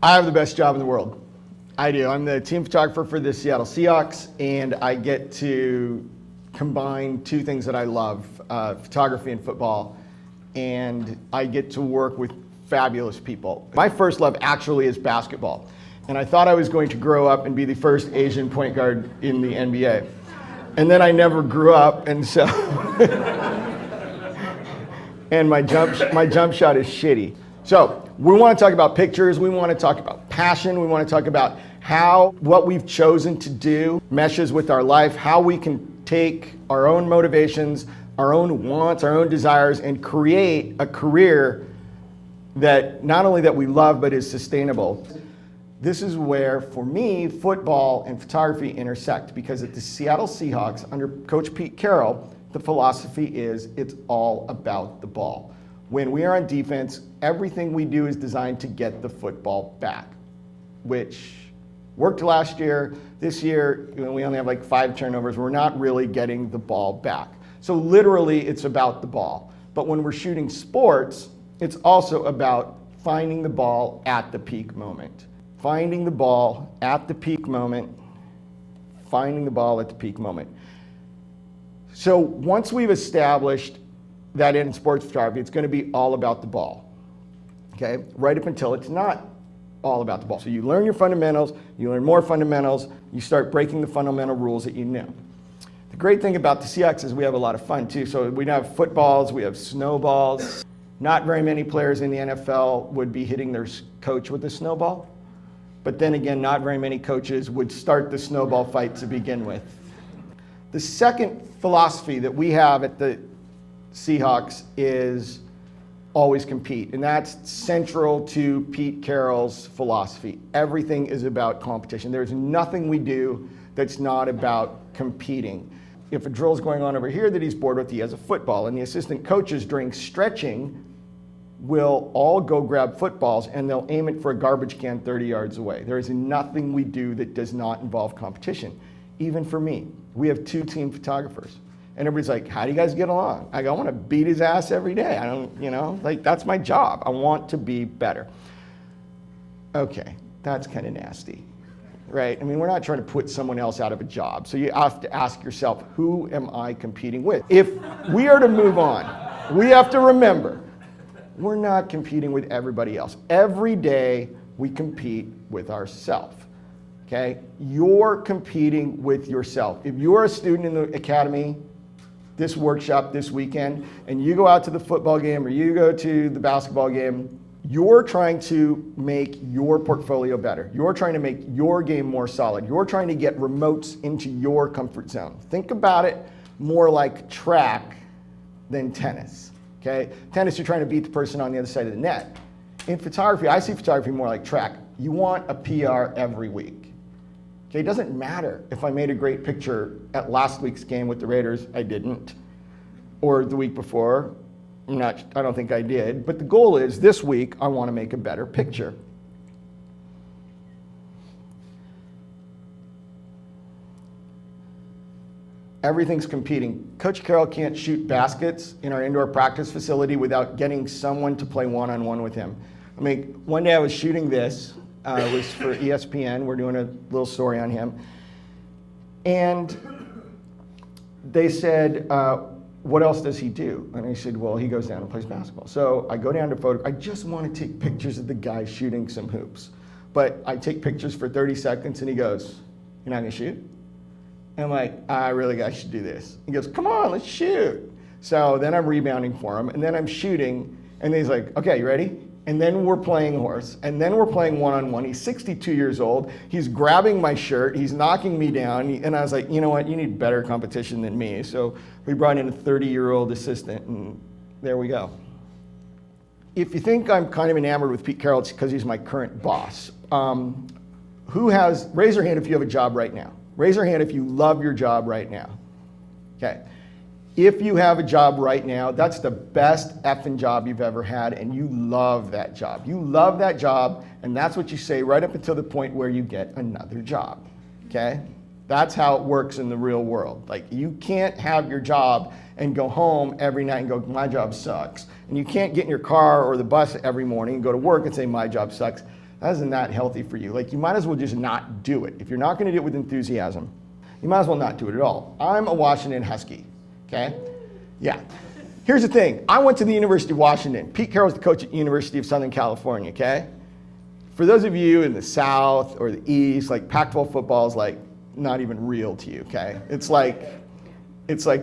I have the best job in the world. I do. I'm the team photographer for the Seattle Seahawks, and I get to combine two things that I love, photography and football, and I get to work with fabulous people. My first love actually is basketball, and I thought I was going to grow up and be the first Asian point guard in the NBA. And then I never grew up, and so and my jump shot is shitty. So we want to talk about pictures, we want to talk about passion, we want to talk about how what we've chosen to do meshes with our life, how we can take our own motivations, our own wants, our own desires, and create a career that not only that we love, but is sustainable. This is where, for me, football and photography intersect, because at the Seattle Seahawks, under Coach Pete Carroll, the philosophy is it's all about the ball. When we are on defense, everything we do is designed to get the football back, which worked last year. This year, we only have like 5 turnovers. We're not really getting the ball back. So literally, it's about the ball. But when we're shooting sports, it's also about finding the ball at the peak moment. Finding the ball at the peak moment. Finding the ball at the peak moment. So once we've established that in sports photography, it's going to be all about the ball, okay? Right up until it's not all about the ball. So you learn your fundamentals, you learn more fundamentals, you start breaking the fundamental rules that you knew. The great thing about the Seahawks is we have a lot of fun too. So we have footballs, we have snowballs. Not very many players in the NFL would be hitting their coach with a snowball. But then again, not very many coaches would start the snowball fight to begin with. The second philosophy that we have at the Seahawks is always compete, and that's central to Pete Carroll's philosophy. Everything is about competition. There's nothing we do that's not about competing. If a drill's going on over here that he's bored with, he has a football, and the assistant coaches during stretching will all go grab footballs and they'll aim it for a garbage can 30 yards away. There is nothing we do that does not involve competition. Even for me, we have 2 team photographers. And everybody's like, how do you guys get along? I want to beat his ass every day. I don't, like, that's my job. I want to be better. Okay, that's kind of nasty, right? I mean, we're not trying to put someone else out of a job. So you have to ask yourself, who am I competing with? If we are to move on, we have to remember, we're not competing with everybody else. Every day we compete with ourselves. Okay? You're competing with yourself. If you're a student in the academy, this workshop this weekend, and you go out to the football game or you go to the basketball game, you're trying to make your portfolio better. You're trying to make your game more solid. You're trying to get remotes into your comfort zone. Think about it more like track than tennis. Okay? Tennis, you're trying to beat the person on the other side of the net. In photography, I see photography more like track. You want a PR every week. Okay, it doesn't matter if I made a great picture at last week's game with the Raiders, I didn't, or the week before, I don't think I did, but the goal is this week I want to make a better picture. Everything's competing. Coach Carroll can't shoot baskets in our indoor practice facility without getting someone to play one-on-one with him. I mean, one day I was shooting this. It was for ESPN. We're doing a little story on him. And they said, what else does he do? And I said, well, he goes down and plays basketball. So I go down to photo. I just want to take pictures of the guy shooting some hoops. But I take pictures for 30 seconds and he goes, you're not going to shoot? And I'm like, I really got to do this. He goes, come on, let's shoot. So then I'm rebounding for him. And then I'm shooting. And then he's like, okay, you ready? And then we're playing horse, and then we're playing one-on-one. He's 62 years old. He's grabbing my shirt. He's knocking me down. And I was like, you know what? You need better competition than me. So we brought in a 30-year-old assistant, and there we go. If you think I'm kind of enamored with Pete Carroll, it's because he's my current boss. Raise your hand if you have a job right now. Raise your hand if you love your job right now. Okay. If you have a job right now, that's the best effing job you've ever had, and you love that job. You love that job, and that's what you say right up until the point where you get another job, okay? That's how it works in the real world. Like, you can't have your job and go home every night and go, my job sucks. And you can't get in your car or the bus every morning and go to work and say, my job sucks. That isn't that healthy for you. Like, you might as well just not do it. If you're not going to do it with enthusiasm, you might as well not do it at all. I'm a Washington Husky, okay? Yeah. Here's the thing. I went to the University of Washington. Pete Carroll's the coach at University of Southern California, okay? For those of you in the South or the East, like, Pac-12 football is like not even real to you, okay? It's like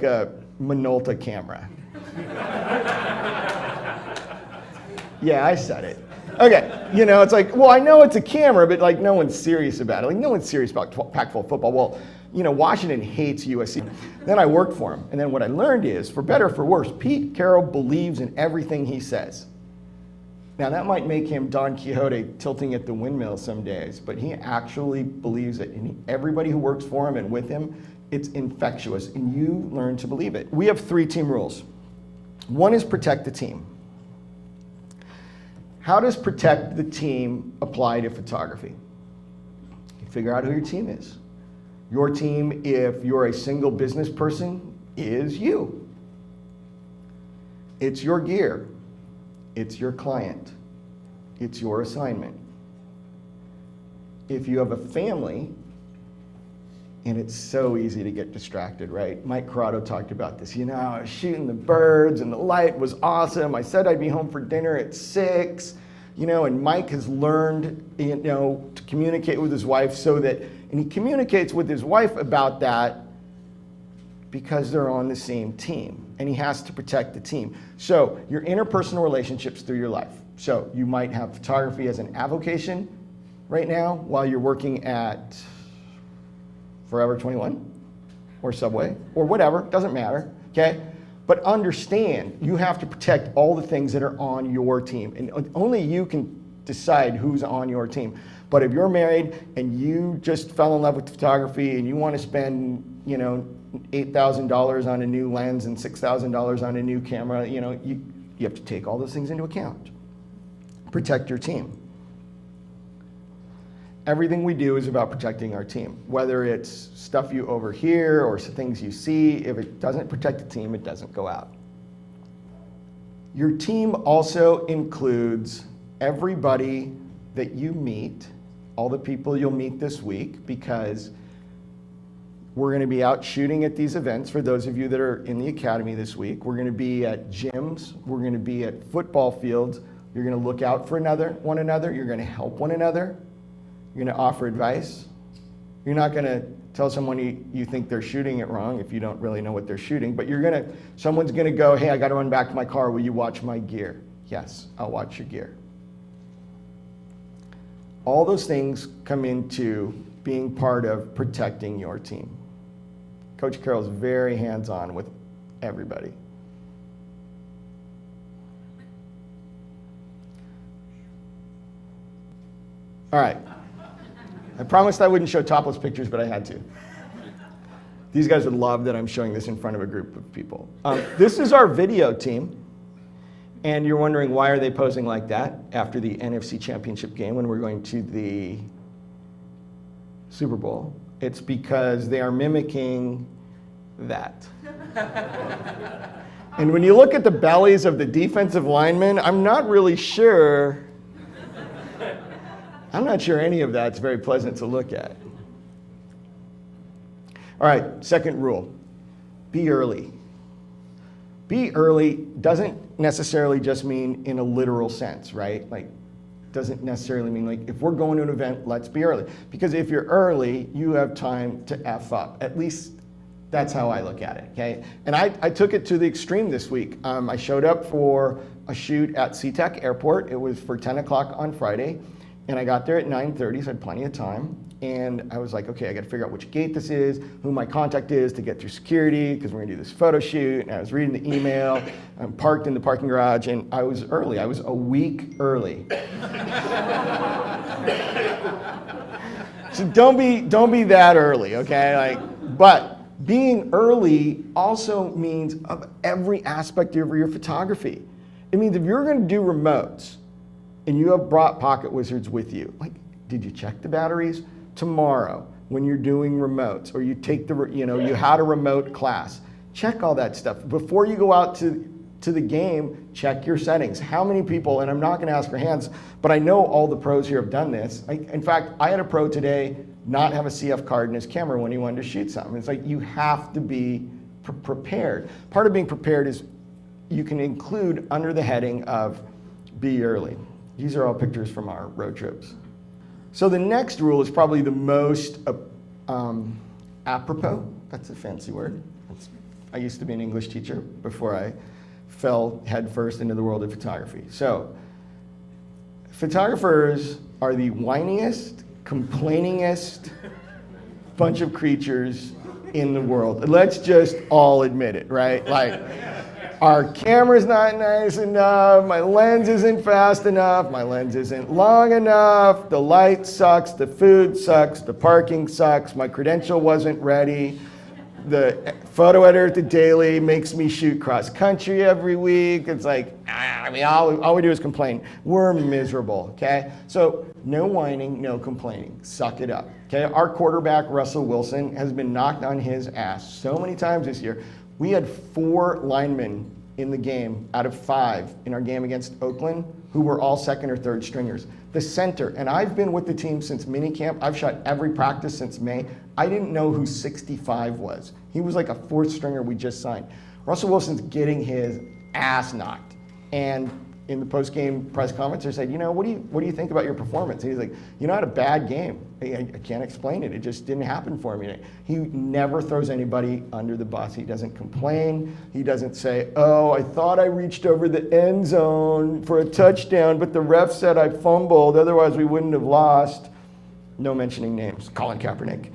a Minolta camera. Yeah, I said it. Okay, you know, it's like, well, I know it's a camera, but like no one's serious about it. Like no one's serious about Pac-12 football. Well, you know, Washington hates USC. Then I worked for him. And then what I learned is, for better or for worse, Pete Carroll believes in everything he says. Now that might make him Don Quixote tilting at the windmill some days, but he actually believes it. And everybody who works for him and with him, it's infectious, and you learn to believe it. We have 3 team rules. One is protect the team. How does protect the team apply to photography? You figure out who your team is. Your team, if you're a single business person, is you. It's your gear. It's your client. It's your assignment. If you have a family, and it's so easy to get distracted, right? Mike Corrado talked about this. You know, I was shooting the birds and the light was awesome. I said I'd be home for dinner at 6, you know, and Mike has learned, you know, to communicate with his wife so that, and he communicates with his wife about that because they're on the same team, and he has to protect the team. So your interpersonal relationships through your life. So you might have photography as an avocation right now while you're working at Forever 21 or Subway or whatever, doesn't matter, okay? But understand, you have to protect all the things that are on your team, and only you can decide who's on your team. But if you're married and you just fell in love with photography and you want to spend, you know, $8,000 on a new lens and $6,000 on a new camera, you know, you have to take all those things into account. Protect your team. Everything we do is about protecting our team, whether it's stuff you overhear or things you see. If it doesn't protect the team, it doesn't go out. Your team also includes everybody that you meet, all the people you'll meet this week, because we're going to be out shooting at these events. For those of you that are in the academy this week, we're going to be at gyms, we're going to be at football fields. You're going to look out for one another, you're going to help one another. You're going to offer advice. You're not going to tell someone you think they're shooting it wrong if you don't really know what they're shooting, but someone's going to go, hey, I got to run back to my car. Will you watch my gear? Yes, I'll watch your gear. All those things come into being part of protecting your team. Coach Carroll's very hands-on with everybody. All right. I promised I wouldn't show topless pictures, but I had to. These guys would love that I'm showing this in front of a group of people. This is our video team, and you're wondering why are they posing like that after the NFC Championship game when we're going to the Super Bowl. It's because they are mimicking that. And when you look at the bellies of the defensive linemen, I'm not sure any of that's very pleasant to look at. All right, second rule, be early. Be early doesn't necessarily just mean in a literal sense, right? Like, doesn't necessarily mean like, if we're going to an event, let's be early. Because if you're early, you have time to F up. At least that's how I look at it, okay? And I took it to the extreme this week. I showed up for a shoot at SeaTac Airport. It was for 10 o'clock on Friday. And I got there at 9:30, so I had plenty of time. And I was like, okay, I got to figure out which gate this is, who my contact is to get through security, because we're going to do this photo shoot. And I was reading the email. I'm parked in the parking garage, and I was early. I was a week early. So don't be that early, okay? But being early also means of every aspect of your photography. It means if you're going to do remotes, and you have brought PocketWizards with you, like, did you check the batteries? Tomorrow, when you're doing remotes, or you take you had a remote class, check all that stuff. Before you go out to to the game, check your settings. How many people, and I'm not going to ask for hands, but I know all the pros here have done this. In fact, I had a pro today not have a CF card in his camera when he wanted to shoot something. It's like you have to be prepared. Part of being prepared is you can include under the heading of be early. These are all pictures from our road trips. So the next rule is probably the most apropos. That's a fancy word. I used to be an English teacher before I fell headfirst into the world of photography. So photographers are the whiniest, complainingest bunch of creatures in the world. Let's just all admit it, right? Like, our camera's not nice enough, my lens isn't fast enough, my lens isn't long enough, the light sucks, the food sucks, the parking sucks, my credential wasn't ready, the photo editor at the Daily makes me shoot cross country every week. It's like, I mean, all we do is complain. We're miserable, okay? So no whining, no complaining. Suck it up, okay? Our quarterback, Russell Wilson, has been knocked on his ass so many times this year. We had 4 linemen in the game out of 5 in our game against Oakland who were all second or third stringers. The center, and I've been with the team since minicamp. I've shot every practice since May. I didn't know who 65 was. He was like a 4th stringer we just signed. Russell Wilson's getting his ass knocked. And in the post-game press conference, they said, you know, what do you think about your performance? And he's like, you know, I had a bad game. I can't explain it. It just didn't happen for me. He never throws anybody under the bus. He doesn't complain. He doesn't say, oh, I thought I reached over the end zone for a touchdown, but the ref said I fumbled. Otherwise, we wouldn't have lost. No mentioning names. Colin Kaepernick.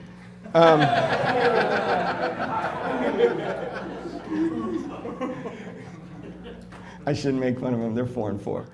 I shouldn't make fun of them. They're 4-4.